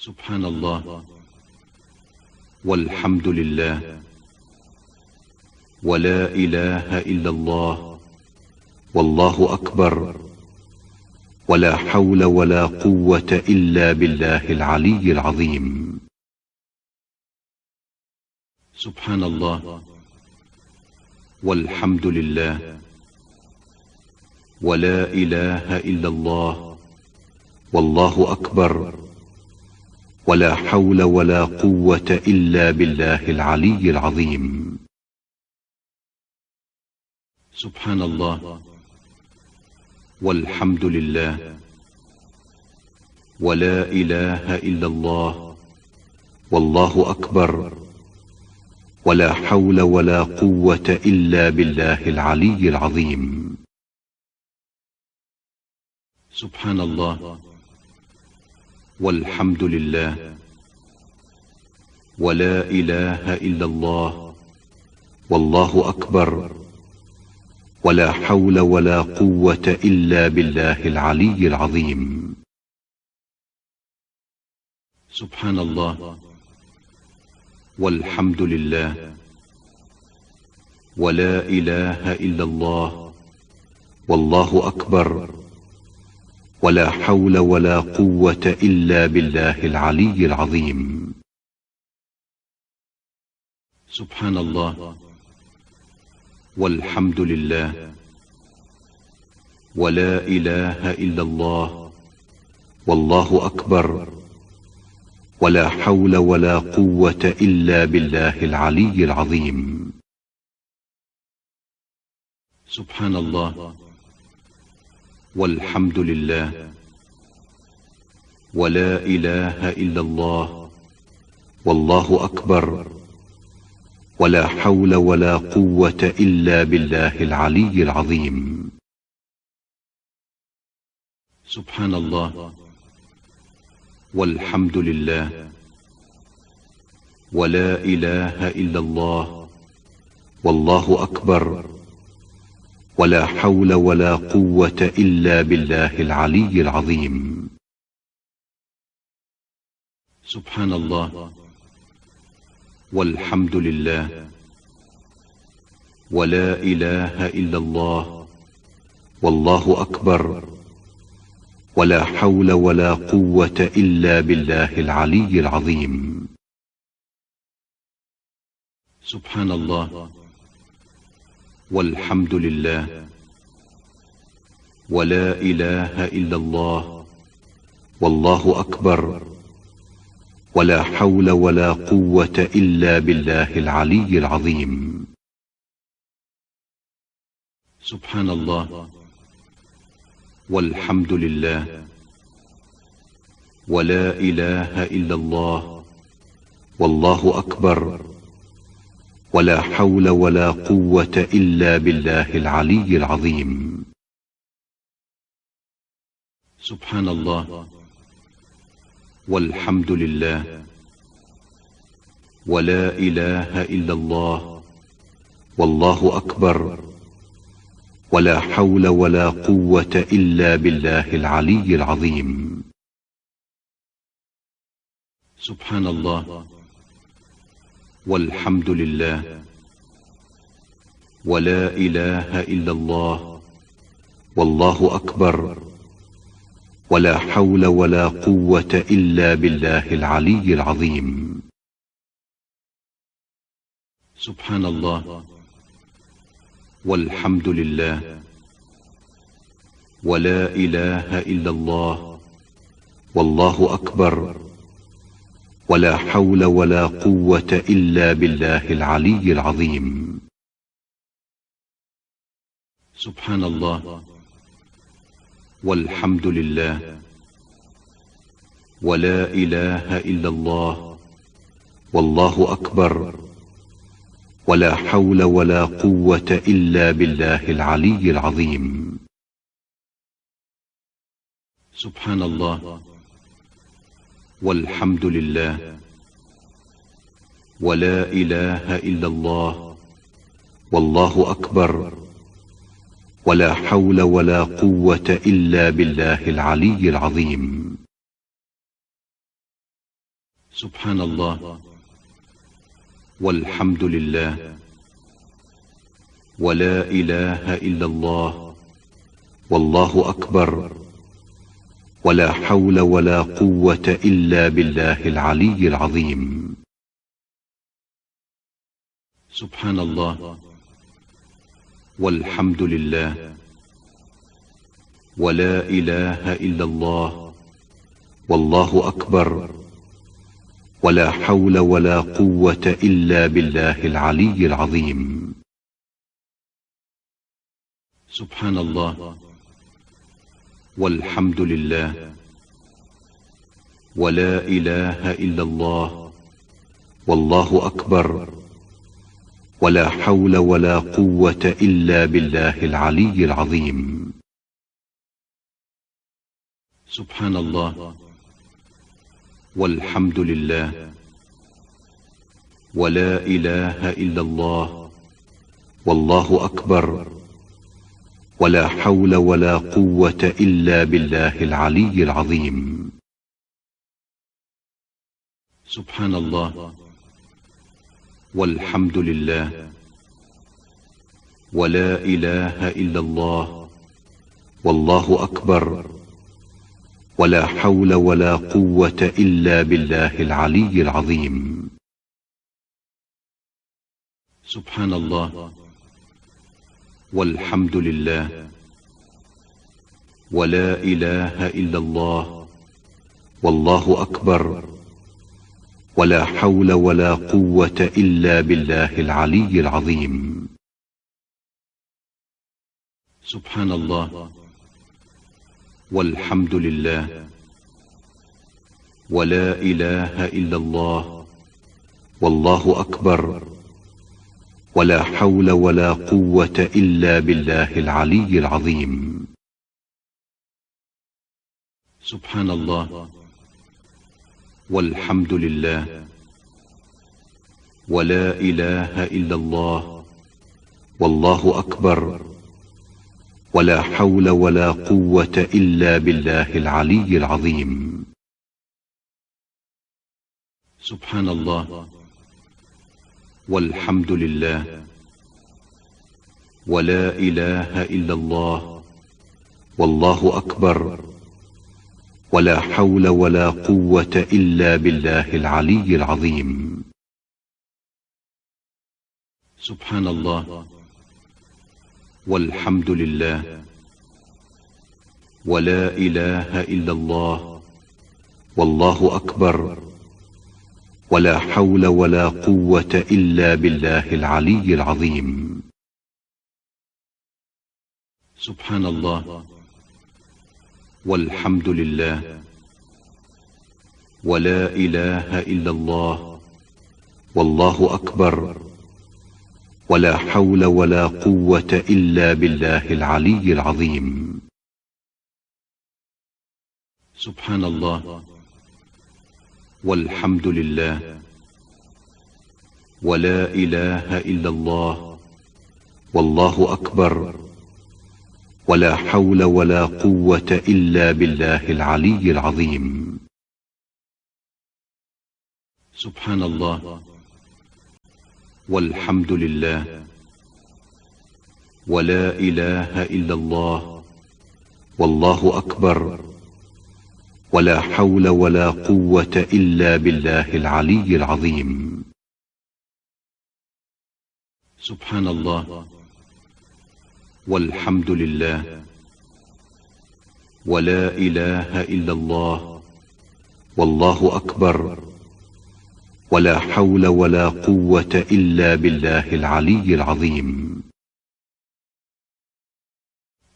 سبحان الله والحمد لله ولا إله إلا الله والله أكبر ولا حول ولا قوة إلا بالله العلي العظيم. سبحان الله والحمد لله ولا إله إلا الله والله أكبر ولا حول ولا قوة إلا بالله العلي العظيم. سبحان الله والحمد لله ولا إله إلا الله والله أكبر ولا حول ولا قوة إلا بالله العلي العظيم. سبحان الله والحمد لله ولا إله إلا الله والله أكبر ولا حول ولا قوة إلا بالله العلي العظيم. سبحان الله والحمد لله ولا إله إلا الله والله أكبر ولا حول ولا قوة إلا بالله العلي العظيم. سبحان الله والحمد لله ولا إله إلا الله والله أكبر ولا حول ولا قوة إلا بالله العلي العظيم. سبحان الله والحمد لله ولا إله إلا الله والله أكبر ولا حول ولا قوة إلا بالله العلي العظيم. سبحان الله والحمد لله ولا إله إلا الله والله أكبر ولا حول ولا قوة إلا بالله العلي العظيم. سبحان الله والحمد لله ولا إله إلا الله والله أكبر ولا حول ولا قوة إلا بالله العلي العظيم. سبحان الله والحمد لله ولا إله إلا الله والله أكبر ولا حول ولا قوة إلا بالله العلي العظيم. سبحان الله والحمد لله ولا إله إلا الله والله أكبر ولا حول ولا قوة إلا بالله العلي العظيم. سبحان الله والحمد لله ولا إله إلا الله والله أكبر ولا حول ولا قوة إلا بالله العلي العظيم. سبحان الله والحمد لله ولا إله إلا الله والله أكبر ولا حول ولا قوة إلا بالله العلي العظيم. سبحان الله والحمد لله ولا إله إلا الله والله أكبر ولا حول ولا قوة إلا بالله العلي العظيم. سبحان الله والحمد لله ولا إله إلا الله والله أكبر ولا حول ولا قوة إلا بالله العلي العظيم. سبحان الله والحمد لله ولا إله إلا الله والله أكبر ولا حول ولا قوة إلا بالله العلي العظيم. سبحان الله والحمد لله ولا إله إلا الله والله أكبر ولا حول ولا قوة إلا بالله العلي العظيم. سبحان الله والحمد لله ولا إله إلا الله والله أكبر ولا حول ولا قوة إلا بالله العلي العظيم. سبحان الله والحمد لله ولا إله إلا الله والله أكبر ولا حول ولا قوة إلا بالله العلي العظيم. سبحان الله والحمد لله ولا إله إلا الله والله أكبر ولا حول ولا قوة إلا بالله العلي العظيم. سبحان الله والحمد لله ولا إله إلا الله والله أكبر ولا حول ولا قوة إلا بالله العلي العظيم. سبحان الله والحمد لله ولا إله إلا الله والله أكبر ولا حول ولا قوة إلا بالله العلي العظيم. سبحان الله والحمد لله ولا إله إلا الله والله أكبر ولا حول ولا قوة إلا بالله العلي العظيم. سبحان الله والحمد لله ولا إله إلا الله والله أكبر ولا حول ولا قوة إلا بالله العلي العظيم. سبحان الله والحمد لله ولا إله إلا الله والله أكبر ولا حول ولا قوة إلا بالله العلي العظيم. سبحان الله والحمد لله ولا إله إلا الله والله أكبر ولا حول ولا قوة إلا بالله العلي العظيم. سبحان الله والحمد لله ولا إله إلا الله والله أكبر ولا حول ولا قوة إلا بالله العلي العظيم. سبحان الله والحمد لله ولا إله إلا الله والله أكبر ولا حول ولا قوة إلا بالله العلي العظيم. سبحان الله والحمد لله ولا إله إلا الله والله أكبر ولا حول ولا قوة إلا بالله العلي العظيم. سبحان الله والحمد لله ولا إله إلا الله والله أكبر ولا حول ولا قوة إلا بالله العلي العظيم.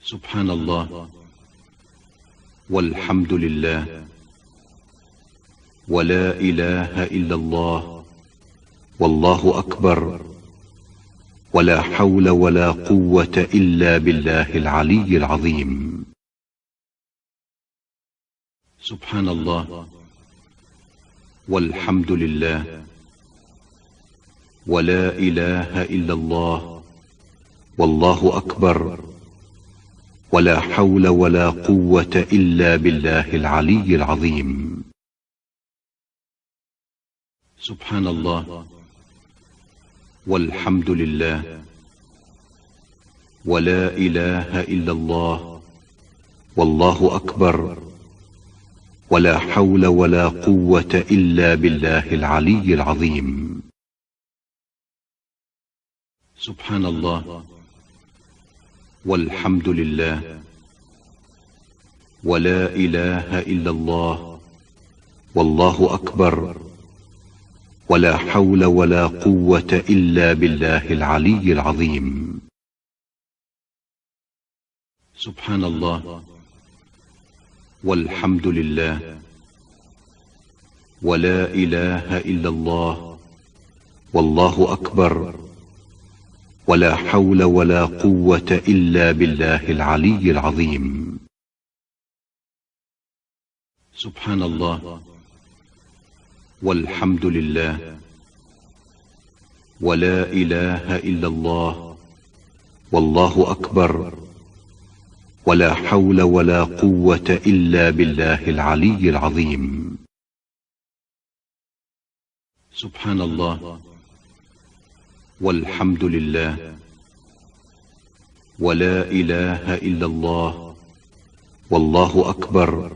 سبحان الله والحمد لله ولا إله إلا الله والله أكبر ولا حول ولا قوة إلا بالله العلي العظيم. سبحان الله والحمد لله ولا إله إلا الله والله أكبر ولا حول ولا قوة إلا بالله العلي العظيم. سبحان الله والحمد لله ولا إله إلا الله والله أكبر ولا حول ولا قوة إلا بالله العلي العظيم. سبحان الله والحمد لله ولا إله إلا الله والله أكبر ولا حول ولا قوة إلا بالله العلي العظيم. سبحان الله والحمد لله ولا إله إلا الله والله أكبر ولا حول ولا قوة إلا بالله العلي العظيم. سبحان الله والحمد لله ولا إله إلا الله والله أكبر ولا حول ولا قوة إلا بالله العلي العظيم. سبحان الله والحمد لله ولا إله إلا الله والله أكبر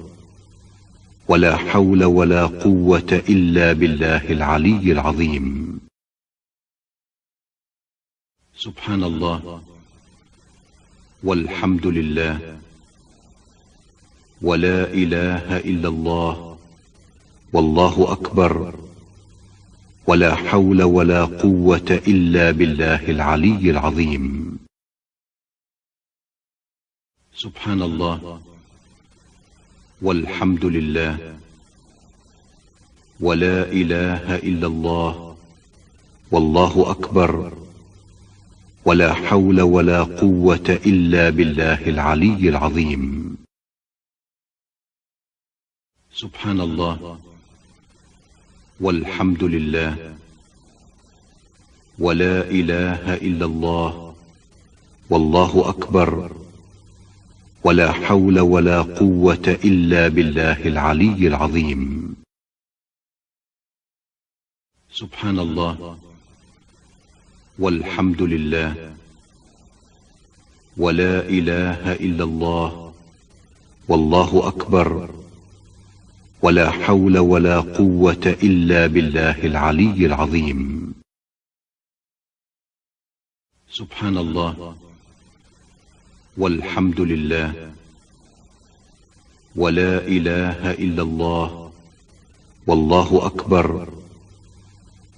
ولا حول ولا قوة إلا بالله العلي العظيم. سبحان الله والحمد لله ولا إله إلا الله والله أكبر ولا حول ولا قوة إلا بالله العلي العظيم. سبحان الله والحمد لله ولا إله إلا الله والله أكبر ولا حول ولا قوة إلا بالله العلي العظيم. سبحان الله والحمد لله ولا إله إلا الله والله أكبر ولا حول ولا قوة إلا بالله العلي العظيم. سبحان الله والحمد لله ولا إله إلا الله والله أكبر ولا حول ولا قوة إلا بالله العلي العظيم. سبحان الله والحمد لله ولا إله إلا الله والله أكبر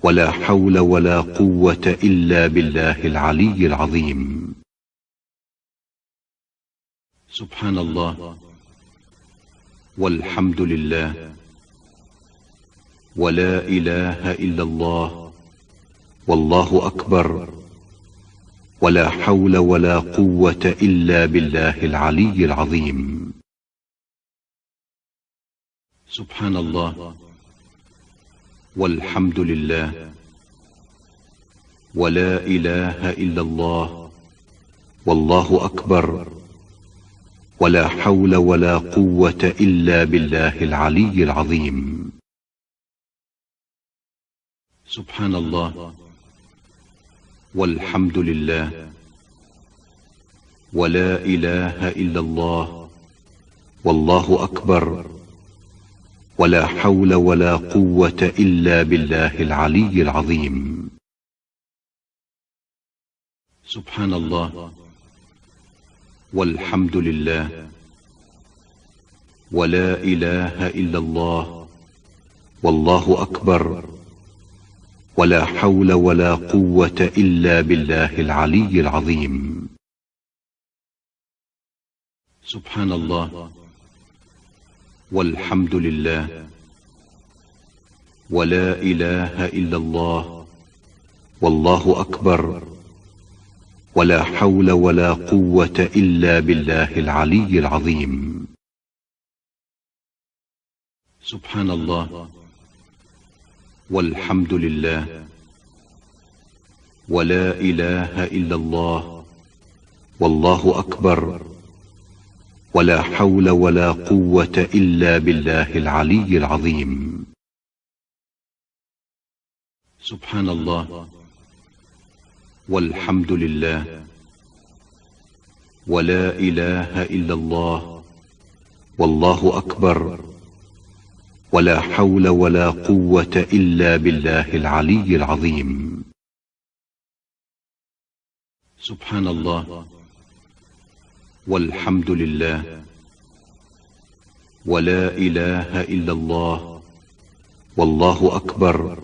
ولا حول ولا قوة إلا بالله العلي العظيم. سبحان الله والحمد لله ولا إله إلا الله والله أكبر ولا حول ولا قوة إلا بالله العلي العظيم. سبحان الله والحمد لله ولا إله إلا الله والله أكبر ولا حول ولا قوة إلا بالله العلي العظيم. سبحان الله والحمد لله ولا إله إلا الله والله أكبر ولا حول ولا قوة إلا بالله العلي العظيم. سبحان الله والحمد لله ولا إله إلا الله والله أكبر ولا حول ولا قوة إلا بالله العلي العظيم. سبحان الله والحمد لله ولا إله إلا الله والله أكبر ولا حول ولا قوة إلا بالله العلي العظيم. سبحان الله والحمد لله ولا إله إلا الله والله أكبر ولا حول ولا قوة إلا بالله العلي العظيم. سبحان الله والحمد لله ولا إله إلا الله والله أكبر ولا حول ولا قوة إلا بالله العلي العظيم. سبحان الله والحمد لله ولا إله إلا الله والله أكبر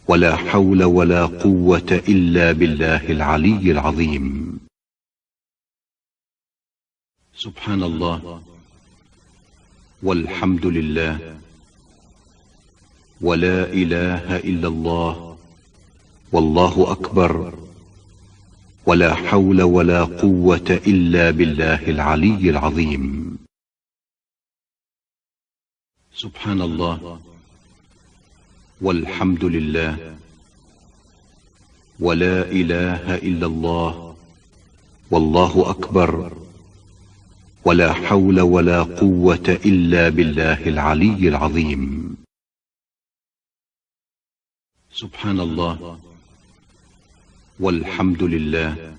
ولا حول ولا قوة إلا بالله العلي العظيم. سبحان الله والحمد لله ولا إله إلا الله والله أكبر ولا حول ولا قوة إلا بالله العلي العظيم. سبحان الله والحمد لله ولا إله إلا الله والله أكبر ولا حول ولا قوة إلا بالله العلي العظيم. سبحان الله والحمد لله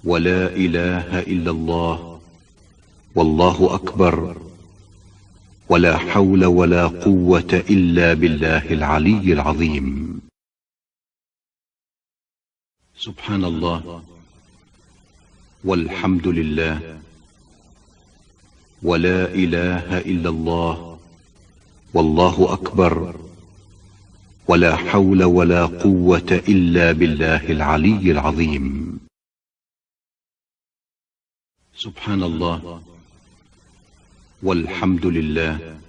ولا إله إلا الله والله أكبر ولا حول ولا قوة إلا بالله العلي العظيم. سبحان الله والحمد لله ولا إله إلا الله والله أكبر ولا حول ولا قوة إلا بالله العلي العظيم. سبحان الله والحمد لله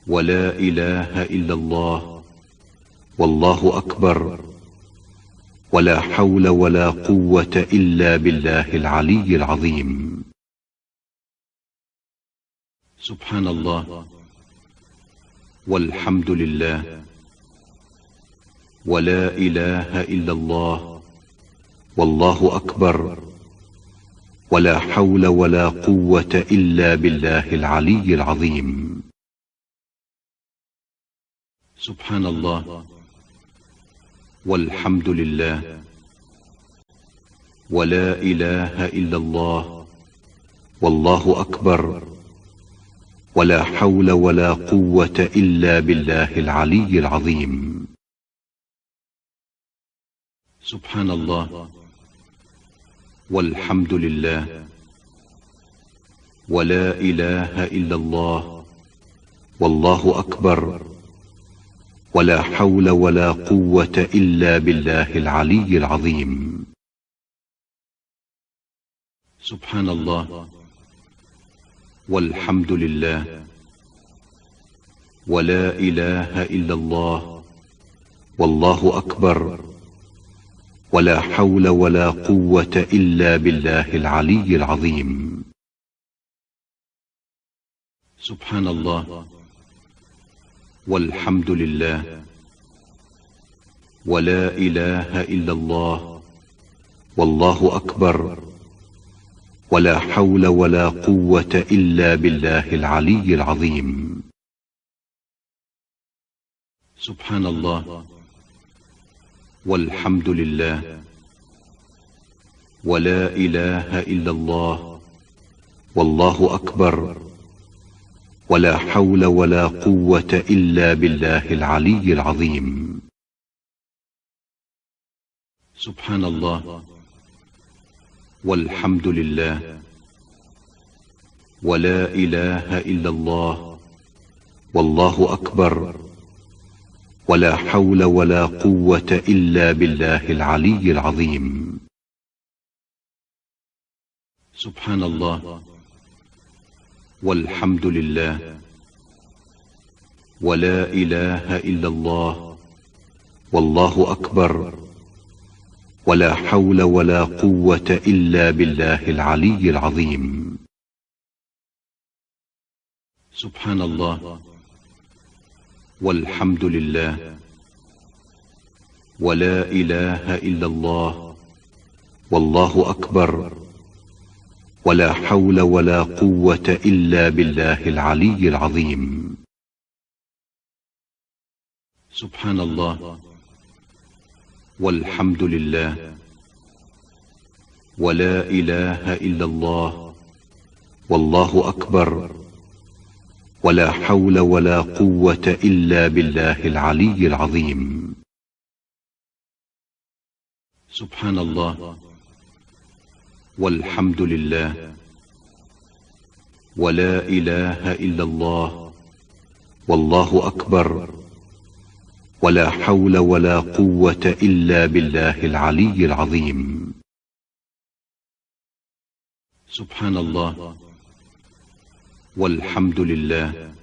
ولا إله إلا الله والله أكبر ولا حول ولا قوة إلا بالله العلي العظيم. سبحان الله والحمد لله ولا إله إلا الله والله أكبر ولا حول ولا قوة إلا بالله العلي العظيم. سبحان الله والحمد لله ولا إله إلا الله والله أكبر ولا حول ولا قوة إلا بالله العلي العظيم. سبحان الله والحمد لله ولا إله إلا الله والله أكبر ولا حول ولا قوة إلا بالله العلي العظيم. سبحان الله والحمد لله ولا إله إلا الله والله أكبر ولا حول ولا قوة إلا بالله العلي العظيم. سبحان الله والحمد لله ولا إله إلا الله والله أكبر ولا حول ولا قوة إلا بالله العلي العظيم. سبحان الله والحمد لله ولا إله إلا الله والله أكبر ولا حول ولا قوة إلا بالله العلي العظيم. سبحان الله والحمد لله ولا إله إلا الله والله أكبر ولا حول ولا قوة إلا بالله العلي العظيم. سبحان الله والحمد لله ولا إله إلا الله والله أكبر ولا حول ولا قوة إلا بالله العلي العظيم. سبحان الله والحمد لله ولا إله إلا الله والله أكبر ولا حول ولا قوة إلا بالله العلي العظيم. سبحان الله والحمد لله ولا إله إلا الله والله أكبر ولا حول ولا قوة إلا بالله العلي العظيم. سبحان الله والحمد لله ولا إله إلا الله والله أكبر ولا حول ولا قوة إلا بالله العلي العظيم. سبحان الله والحمد لله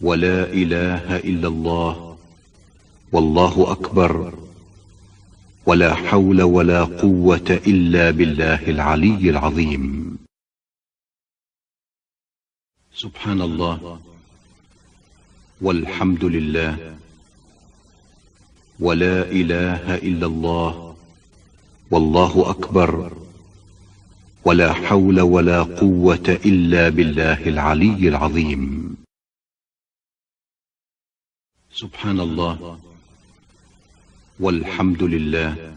ولا إله إلا الله والله أكبر ولا حول ولا قوة إلا بالله العلي العظيم. سبحان الله والحمد لله ولا إله إلا الله والله أكبر ولا حول ولا قوة إلا بالله العلي العظيم. سبحان الله والحمد لله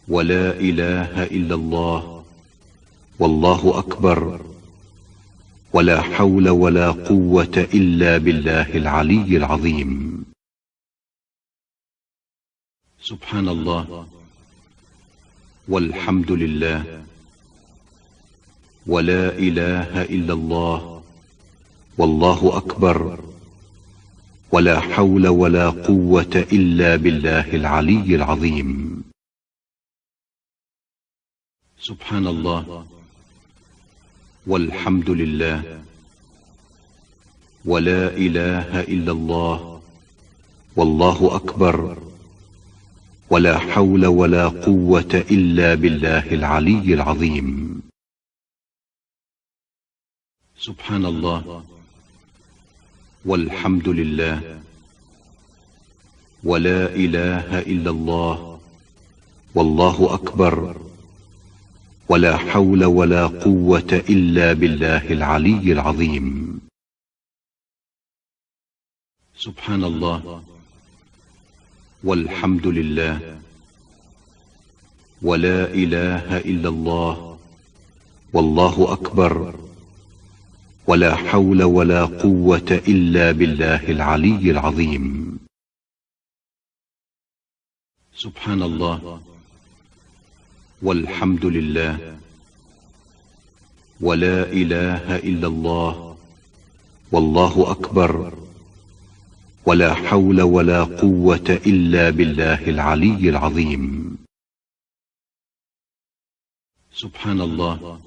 ولا إله إلا الله والله أكبر ولا حول ولا قوة إلا بالله العلي العظيم. سبحان الله والحمد لله ولا إله إلا الله والله أكبر ولا حول ولا قوة إلا بالله العلي العظيم. سبحان الله والحمد لله ولا إله إلا الله والله أكبر ولا حول ولا قوة إلا بالله العلي العظيم. سبحان الله والحمد لله ولا إله إلا الله والله أكبر ولا حول ولا قوة إلا بالله العلي العظيم. سبحان الله والحمد لله ولا إله إلا الله والله أكبر ولا حول ولا قوة إلا بالله العلي العظيم. سبحان الله والحمد لله ولا إله إلا الله والله أكبر ولا حول ولا قوة إلا بالله العلي العظيم. سبحان الله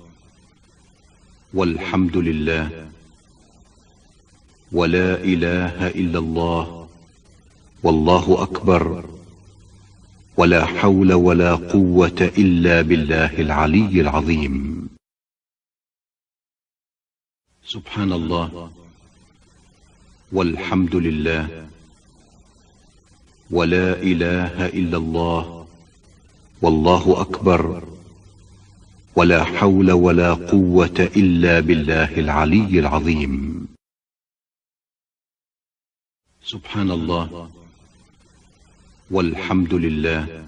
والحمد لله ولا إله إلا الله والله أكبر ولا حول ولا قوة إلا بالله العلي العظيم. سبحان الله والحمد لله ولا إله إلا الله والله أكبر ولا حول ولا قوة إلا بالله العلي العظيم. سبحان الله والحمد لله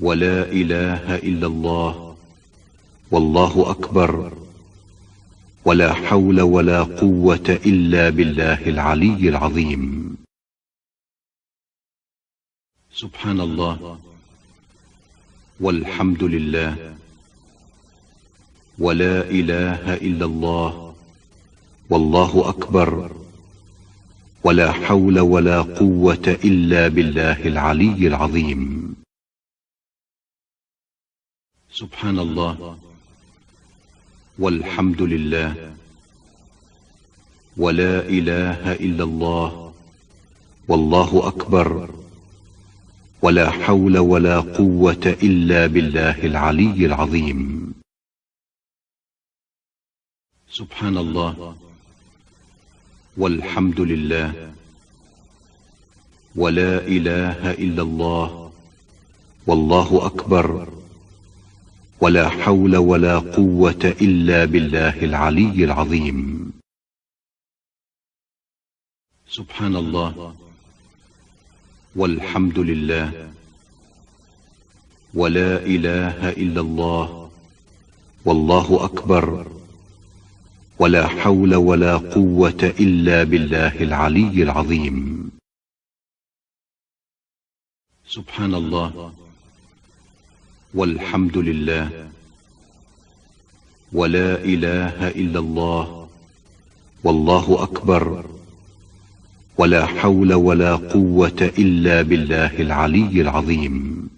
ولا إله إلا الله والله أكبر ولا حول ولا قوة إلا بالله العلي العظيم. سبحان الله والحمد لله ولا إله إلا الله والله أكبر ولا حول ولا قوة إلا بالله العلي العظيم. سبحان الله والحمد لله ولا إله إلا الله والله أكبر ولا حول ولا قوة إلا بالله العلي العظيم. سبحان الله والحمد لله ولا إله إلا الله والله أكبر ولا حول ولا قوة إلا بالله العلي العظيم. سبحان الله والحمد لله ولا إله إلا الله والله أكبر ولا حول ولا قوة إلا بالله العلي العظيم. سبحان الله والحمد لله ولا إله إلا الله والله أكبر ولا حول ولا قوة إلا بالله العلي العظيم.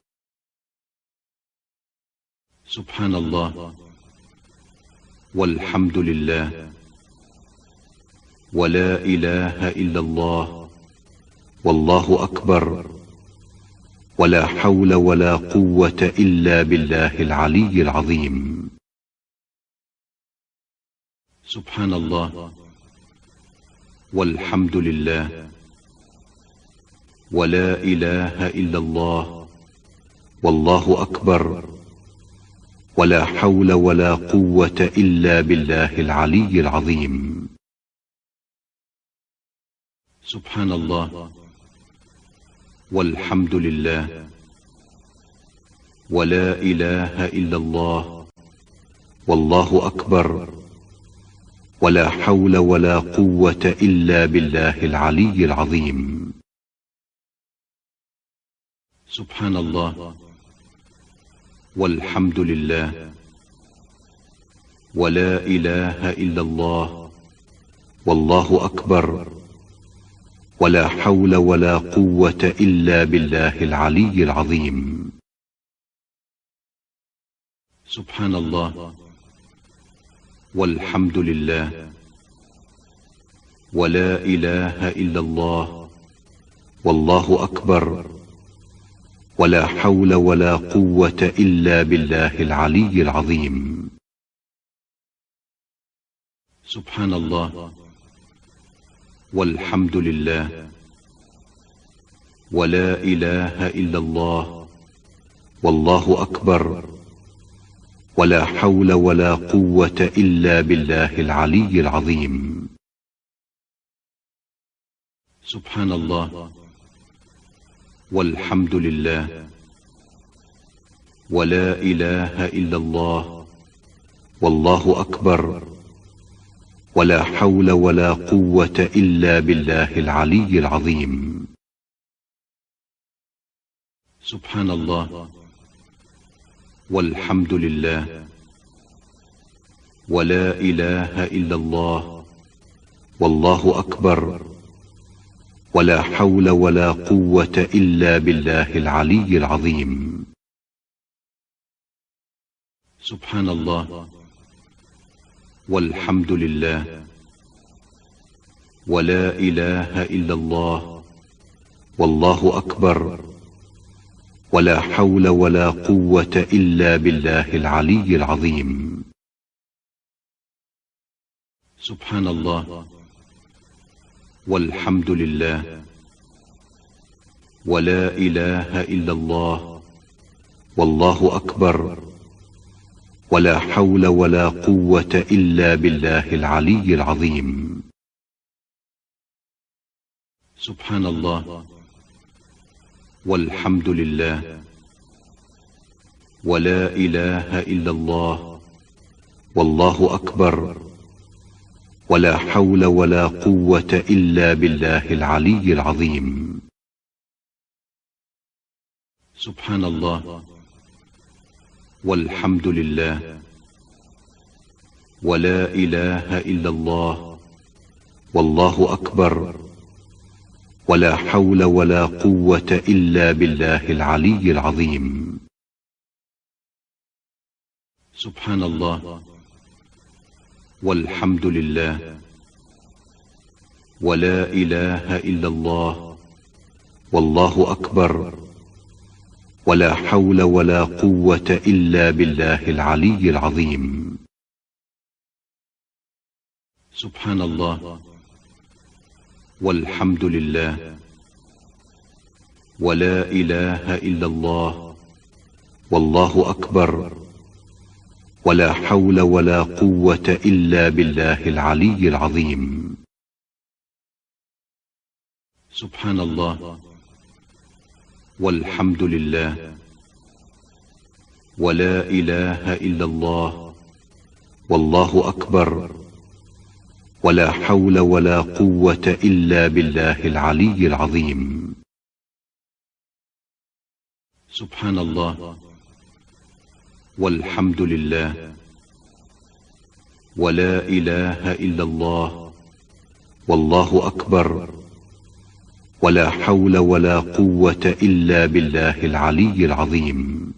سبحان الله والحمد لله ولا إله إلا الله والله أكبر ولا حول ولا قوة إلا بالله العلي العظيم. سبحان الله والحمد لله ولا إله إلا الله والله أكبر ولا حول ولا قوة إلا بالله العلي العظيم. سبحان الله والحمد لله ولا إله إلا الله والله أكبر ولا حول ولا قوة إلا بالله العلي العظيم. سبحان الله والحمد لله ولا إله إلا الله والله أكبر ولا حول ولا قوة إلا بالله العلي العظيم. سبحان الله والحمد لله ولا إله إلا الله والله أكبر ولا حول ولا قوة إلا بالله العلي العظيم. سبحان الله والحمد لله ولا إله إلا الله والله أكبر ولا حول ولا قوة إلا بالله العلي العظيم. سبحان الله والحمد لله ولا إله إلا الله والله أكبر ولا حول ولا قوة إلا بالله العلي العظيم. سبحان الله والحمد لله ولا إله إلا الله والله أكبر ولا حول ولا قوة إلا بالله العلي العظيم. سبحان الله والحمد لله ولا إله إلا الله والله أكبر ولا حول ولا قوة إلا بالله العلي العظيم. سبحان الله والحمد لله ولا إله إلا الله والله أكبر ولا حول ولا قوة إلا بالله العلي العظيم. سبحان الله والحمد لله ولا إله إلا الله والله أكبر ولا حول ولا قوة إلا بالله العلي العظيم. سبحان الله والحمد لله ولا إله إلا الله والله أكبر ولا حول ولا قوة إلا بالله العلي العظيم. سبحان الله والحمد لله ولا إله إلا الله والله أكبر ولا حول ولا قوة إلا بالله العلي العظيم. سبحان الله والحمد لله ولا إله إلا الله والله أكبر ولا حول ولا قوة إلا بالله العلي العظيم. سبحان الله والحمد لله ولا إله إلا الله والله أكبر ولا حول ولا قوة إلا بالله العلي العظيم. سبحان الله والحمد لله ولا إله إلا الله والله أكبر ولا حول ولا قوة إلا بالله العلي العظيم.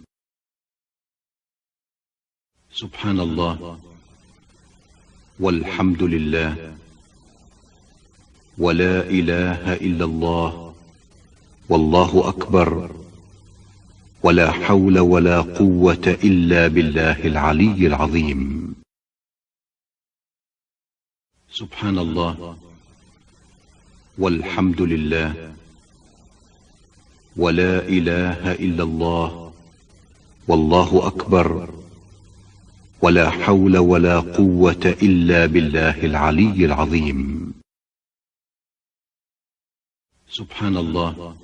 سبحان الله والحمد لله ولا إله إلا الله والله أكبر ولا حول ولا قوة إلا بالله العلي العظيم. سبحان الله والحمد لله ولا إله إلا الله والله أكبر ولا حول ولا قوة إلا بالله العلي العظيم. سبحان الله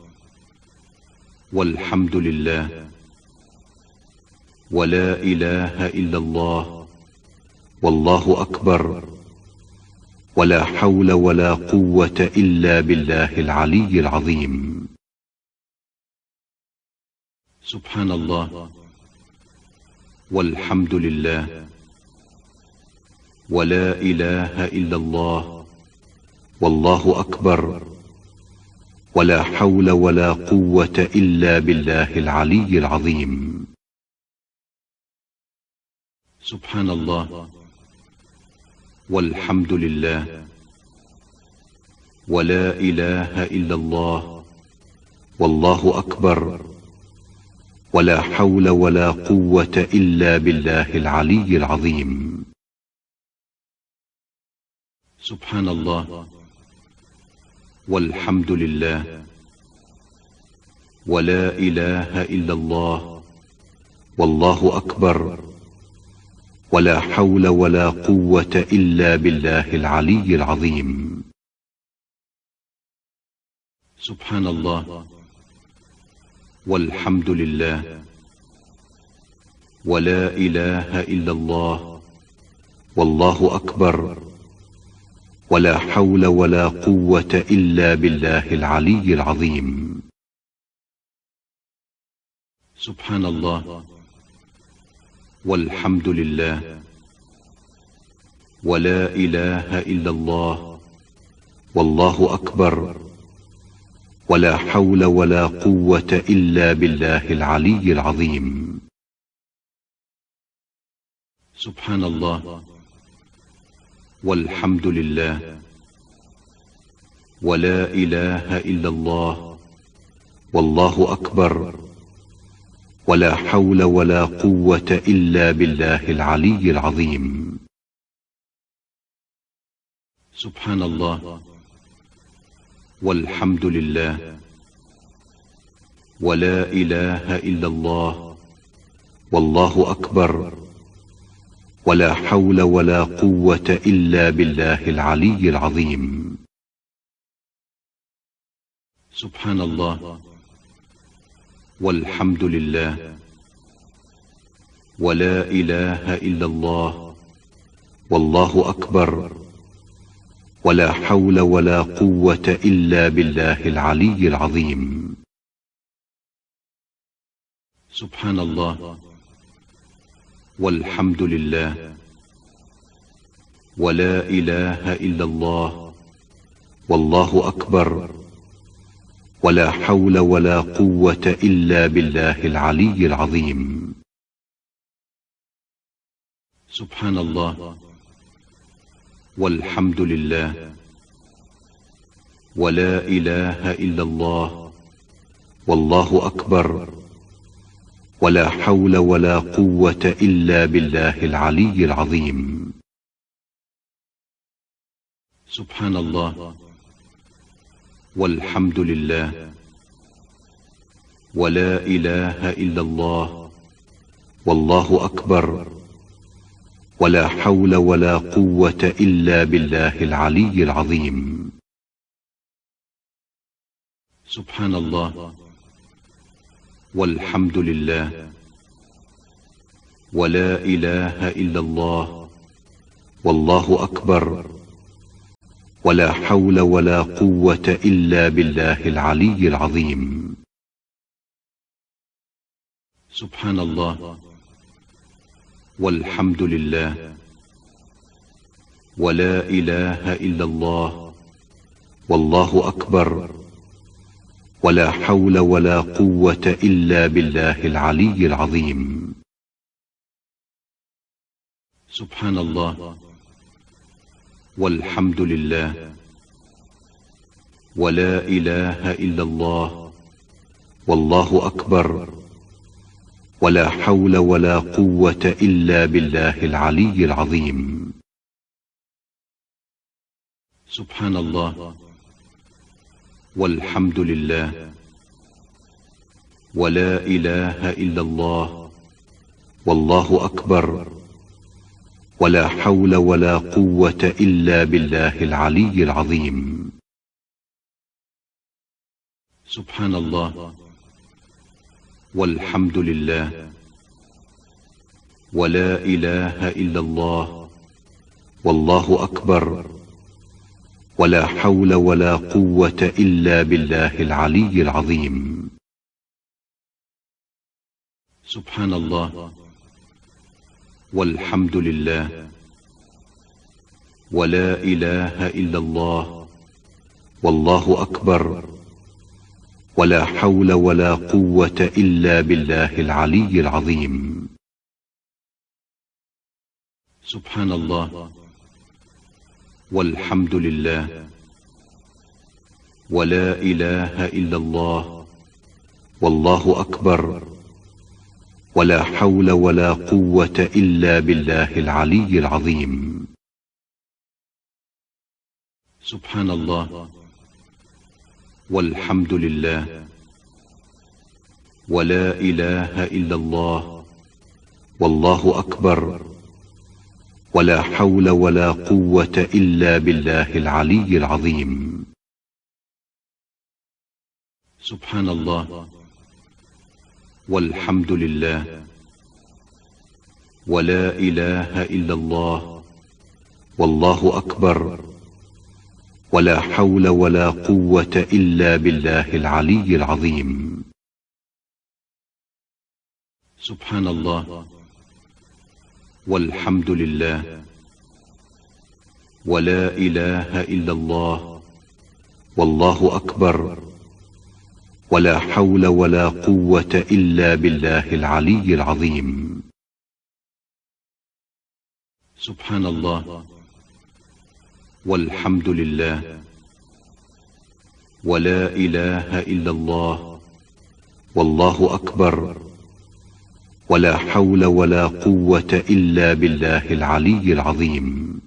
والحمد لله ولا إله إلا الله والله أكبر ولا حول ولا قوة إلا بالله العلي العظيم. سبحان الله والحمد لله ولا إله إلا الله والله أكبر ولا حول ولا قوة إلا بالله العلي العظيم. سبحان الله والحمد لله ولا إله إلا الله والله أكبر ولا حول ولا قوة إلا بالله العلي العظيم. سبحان الله والحمد لله ولا إله إلا الله والله أكبر ولا حول ولا قوة إلا بالله العلي العظيم. سبحان الله والحمد لله ولا إله إلا الله والله أكبر ولا حول ولا قوة إلا بالله العلي العظيم. سبحان الله والحمد لله ولا إله إلا الله والله أكبر ولا حول ولا قوة إلا بالله العلي العظيم. سبحان الله والحمد لله ولا إله إلا الله والله أكبر ولا حول ولا قوة إلا بالله العلي العظيم. سبحان الله والحمد لله ولا إله إلا الله والله أكبر ولا حول ولا قوة إلا بالله العلي العظيم. سبحان الله والحمد لله ولا إله إلا الله والله أكبر ولا حول ولا قوة إلا بالله العلي العظيم. سبحان الله والحمد لله ولا إله إلا الله والله أكبر ولا حول ولا قوة إلا بالله العلي العظيم. سبحان الله والحمد لله ولا إله إلا الله والله أكبر ولا حول ولا قوة إلا بالله العلي العظيم. سبحان الله والحمد لله ولا إله إلا الله والله أكبر ولا حول ولا قوة إلا بالله العلي العظيم. سبحان الله والحمد لله ولا إله إلا الله والله أكبر ولا حول ولا قوة إلا بالله العلي العظيم. سبحان الله والحمد لله ولا إله إلا الله والله أكبر ولا حول ولا قوة إلا بالله العلي العظيم. سبحان الله والحمد لله ولا إله إلا الله والله أكبر ولا حول ولا قوة إلا بالله العلي العظيم. سبحان الله والحمد لله ولا إله إلا الله والله أكبر ولا حول ولا قوة إلا بالله العلي العظيم. سبحان الله والحمد لله ولا إله إلا الله والله أكبر ولا حول ولا قوة إلا بالله العلي العظيم. سبحان الله والحمد لله ولا إله إلا الله والله أكبر ولا حول ولا قوة إلا بالله العلي العظيم. سبحان الله والحمد لله ولا إله إلا الله والله أكبر ولا حول ولا قوة إلا بالله العلي العظيم. سبحان الله والحمد لله ولا إله إلا الله والله أكبر ولا حول ولا قوة إلا بالله العلي العظيم. سبحان الله والحمد لله ولا إله إلا الله والله أكبر ولا حول ولا قوة إلا بالله العلي العظيم. سبحان الله والحمد لله ولا إله إلا الله والله أكبر ولا حول ولا قوة إلا بالله العلي العظيم. سبحان الله والحمد لله ولا إله إلا الله والله أكبر ولا حول ولا قوة إلا بالله العلي العظيم.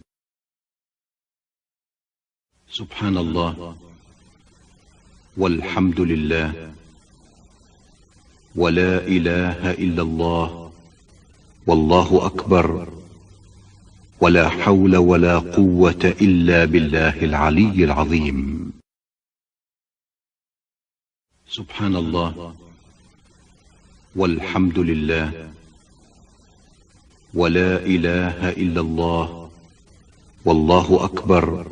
سبحان الله والحمد لله ولا إله إلا الله والله أكبر ولا حول ولا قوة إلا بالله العلي العظيم. سبحان الله والحمد لله ولا إله إلا الله والله أكبر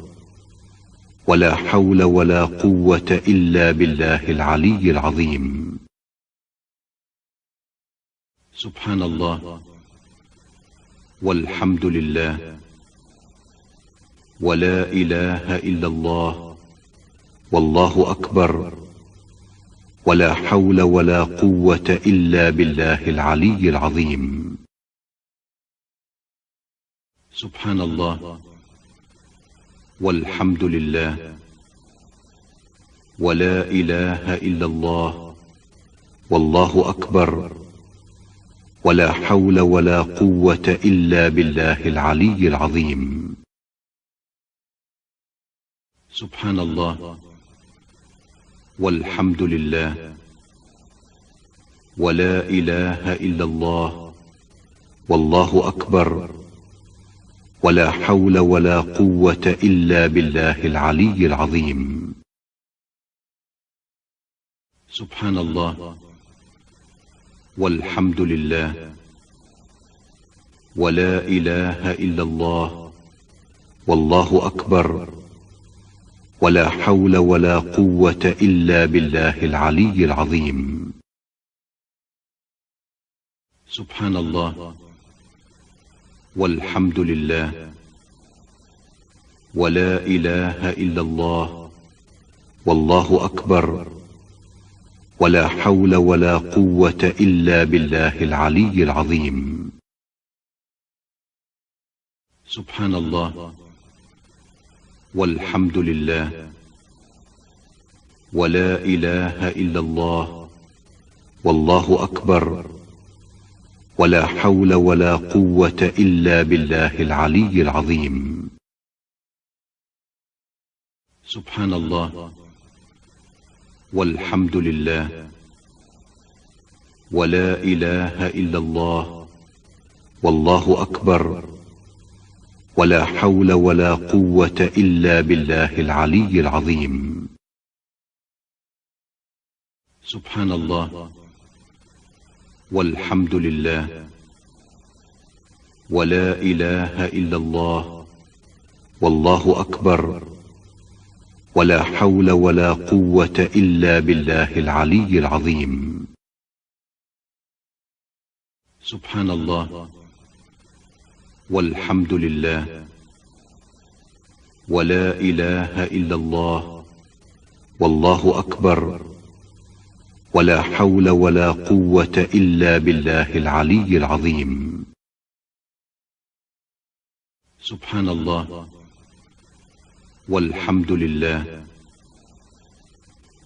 ولا حول ولا قوة إلا بالله العلي العظيم. سبحان الله والحمد لله ولا إله إلا الله والله أكبر ولا حول ولا قوة إلا بالله العلي العظيم. سبحان الله والحمد لله ولا إله إلا الله والله أكبر ولا حول ولا قوة إلا بالله العلي العظيم. سبحان الله والحمد لله ولا إله إلا الله والله أكبر ولا حول ولا قوة إلا بالله العلي العظيم. سبحان الله والحمد لله ولا إله إلا الله والله أكبر ولا حول ولا قوة إلا بالله العلي العظيم. سبحان الله والحمد لله ولا إله إلا الله والله أكبر ولا حول ولا قوة إلا بالله العلي العظيم. سبحان الله والحمد لله ولا إله إلا الله والله أكبر ولا حول ولا قوة إلا بالله العلي العظيم. سبحان الله والحمد لله ولا إله إلا الله والله أكبر ولا حول ولا قوة إلا بالله العلي العظيم. سبحان الله والحمد لله ولا إله إلا الله والله أكبر ولا حول ولا قوة إلا بالله العلي العظيم. سبحان الله والحمد لله ولا إله إلا الله والله أكبر ولا حول ولا قوة إلا بالله العلي العظيم. سبحان الله والحمد لله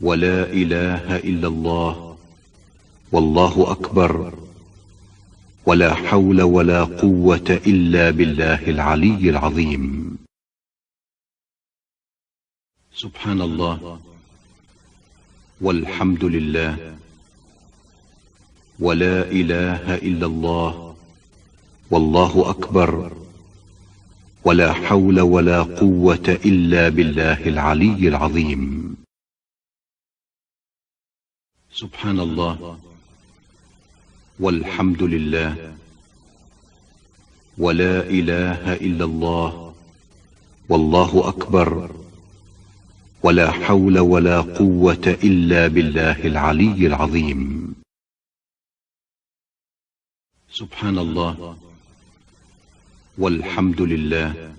ولا إله إلا الله والله أكبر ولا حول ولا قوة إلا بالله العلي العظيم. سبحان الله والحمد لله ولا إله إلا الله والله أكبر ولا حول ولا قوة إلا بالله العلي العظيم. سبحان الله والحمد لله ولا إله إلا الله والله أكبر ولا حول ولا قوة إلا بالله العلي العظيم. سبحان الله والحمد لله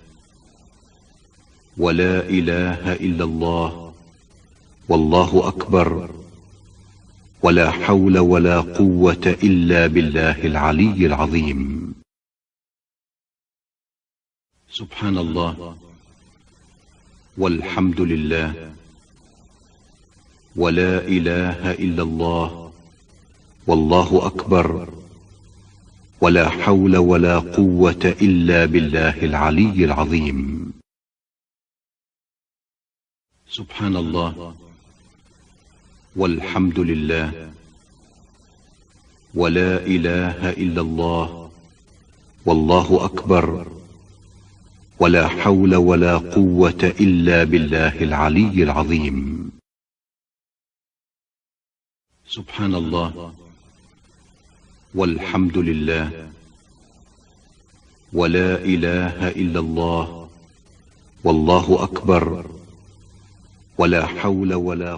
ولا إله إلا الله والله أكبر ولا حول ولا قوة إلا بالله العلي العظيم. سبحان الله والحمد لله ولا إله إلا الله والله أكبر ولا حول ولا قوة إلا بالله العلي العظيم. سبحان الله والحمد لله ولا إله إلا الله والله أكبر ولا حول ولا قوة إلا بالله العلي العظيم. سبحان الله والحمد لله ولا إله إلا الله والله أكبر ولا حول ولا